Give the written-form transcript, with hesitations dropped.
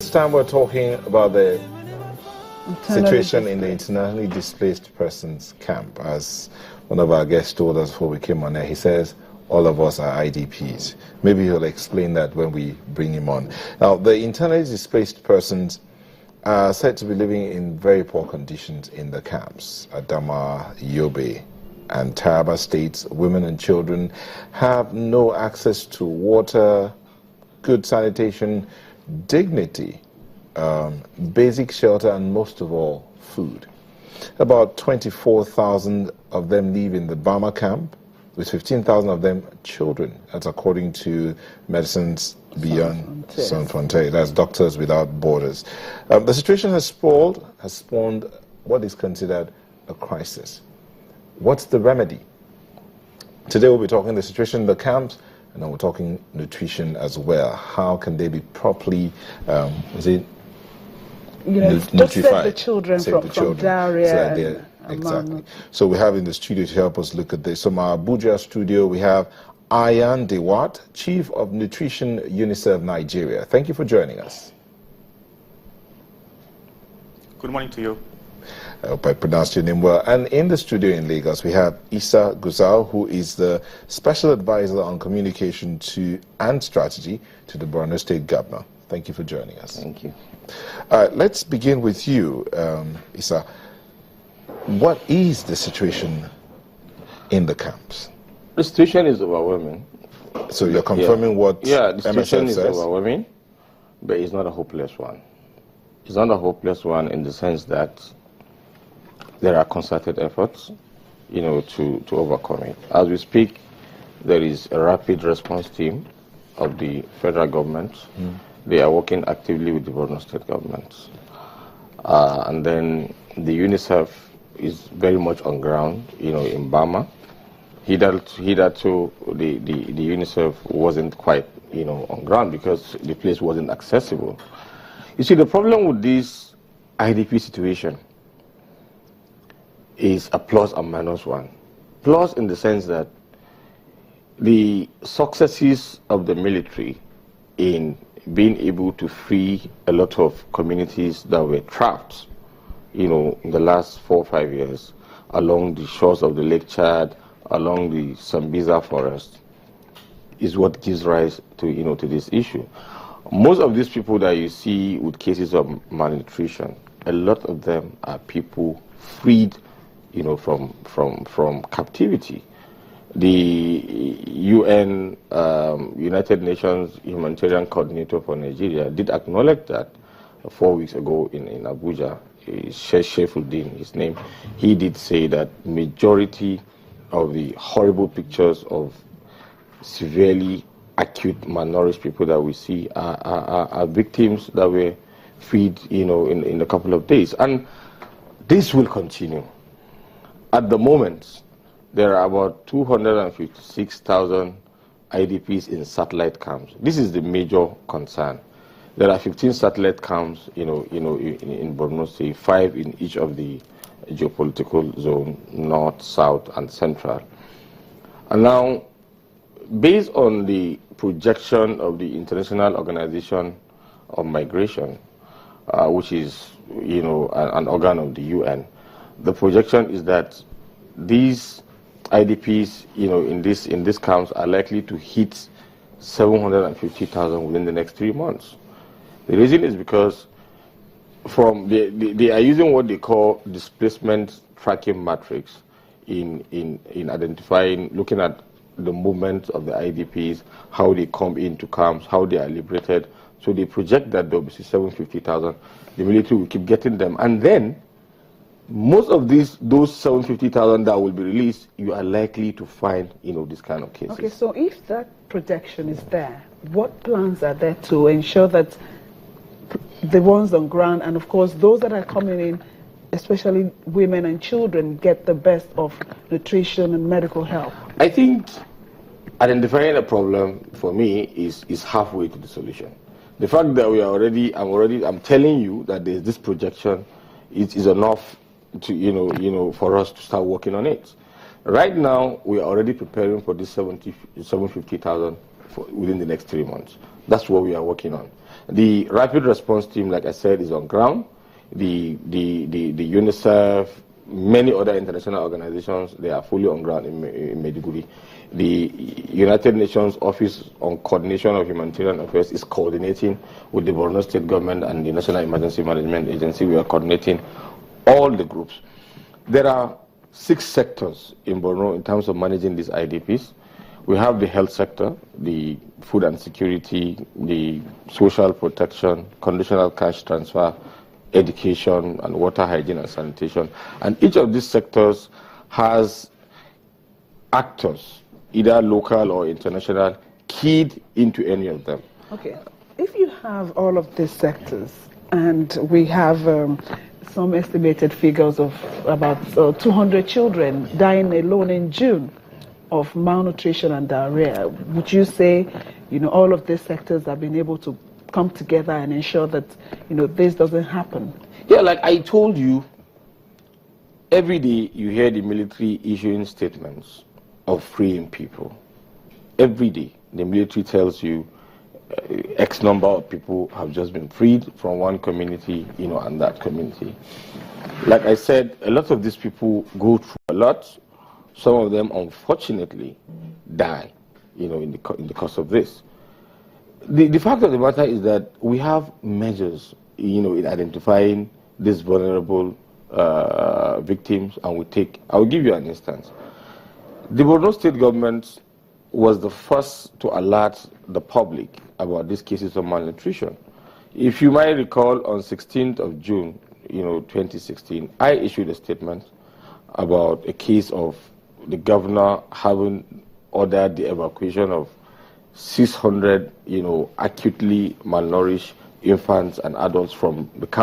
This time we're talking about the situation in the internally displaced persons camp. As one of our guests told us before we came on there, he says all of us are IDPs. Maybe he'll explain that when we bring him on. Now, the internally displaced persons are said to be living in very poor conditions in the camps. Adama, Yobe, and Taraba states, women and children have no access to water, good sanitation, dignity, basic shelter, and most of all, food. About 24,000 of them live in the Bama camp, with 15,000 of them children. That's according to Medicines Beyond Sans Frontières. That's Doctors Without Borders. The situation has spawned what is considered a crisis. What's the remedy? Today we'll be talking the situation in the camps, and then we're talking nutrition as well. How can they be properly, just save the children from diarrhea. Exactly. So we have in the studio to help us look at this. From our Abuja studio, we have Ayan Dewat, Chief of Nutrition, UNICEF Nigeria. Thank you for joining us. Good morning to you. I hope I pronounced your name well. And in the studio in Lagos, we have Issa Gusau, who is the Special Advisor on Communication and Strategy to the Borno State Governor. Thank you for joining us. Thank you. Let's begin with you, Issa. What is the situation in the camps? The situation is overwhelming. So you're confirming what the situation MSF is says? overwhelming, but it's not a hopeless one. It's not a hopeless one in the sense that there are concerted efforts, to overcome it. As we speak, there is a rapid response team of the federal government. They are working actively with the Borno State government. And then the UNICEF is very much on ground, in Bama. Hitherto, the UNICEF wasn't quite, on ground because the place wasn't accessible. You see, the problem with this IDP situation is a plus and minus one. Plus in the sense that the successes of the military in being able to free a lot of communities that were trapped, in the last 4 or 5 years, along the shores of the Lake Chad, along the Sambisa forest, is what gives rise to, to this issue. Most of these people that you see with cases of malnutrition, a lot of them are people freed, from captivity. The UN, United Nations Humanitarian Coordinator for Nigeria, did acknowledge that 4 weeks ago in Abuja. Sheifuddin, his name, he did say that majority of the horrible pictures of severely acute malnourished people that we see are victims that were freed, in a couple of days. And this will continue. At the moment, there are about 256,000 IDPs in satellite camps. This is the major concern. There are 15 satellite camps, in Borno State, 5 in each of the geopolitical zone, north, south, and central. And now, based on the projection of the International Organization of Migration, which is, an organ of the UN, the projection is that these IDPs, in these camps are likely to hit 750,000 within the next 3 months. The reason is because they are using what they call displacement tracking matrix in identifying, looking at the movement of the IDPs, how they come into camps, how they are liberated. So they project that there will be 750,000. The military will keep getting them, and then most of those 750,000 that will be released, you are likely to find, this kind of cases. Okay, so if that projection is there, what plans are there to ensure that the ones on ground, and of course those that are coming in, especially women and children, get the best of nutrition and medical help? I think identifying a problem for me is halfway to the solution. The fact that I'm telling you that there's this projection is enough to for us to start working on it. Right now we are already preparing for this 750,000 within the next 3 months. That's what we are working on. The rapid response team, like I said, is on ground. The UNICEF, many other international organizations, they are fully on ground in Maiduguri. The United Nations Office on Coordination of Humanitarian Affairs is coordinating with the Borno State government and the National Emergency Management Agency. We are coordinating all the groups. There are 6 sectors in Borno in terms of managing these IDPs. We have the health sector, the food and security, the social protection, conditional cash transfer, education, and water hygiene and sanitation. And each of these sectors has actors, either local or international, keyed into any of them. Okay. If you have all of these sectors, and we have some estimated figures of about 200 children dying alone in June of malnutrition and diarrhea, would you say, all of these sectors have been able to come together and ensure that, this doesn't happen? Yeah, like I told you, every day you hear the military issuing statements of freeing people. Every day the military tells you X number of people have just been freed from one community, and that community. Like I said, a lot of these people go through a lot. Some of them, unfortunately, die, in the course of this. The fact of the matter is that we have measures, in identifying these vulnerable victims, and I will give you an instance. The Borno State government was the first to alert the public about these cases of malnutrition. If you might recall, on 16th of June, 2016, I issued a statement about a case of the governor having ordered the evacuation of 600, acutely malnourished infants and adults from the camp.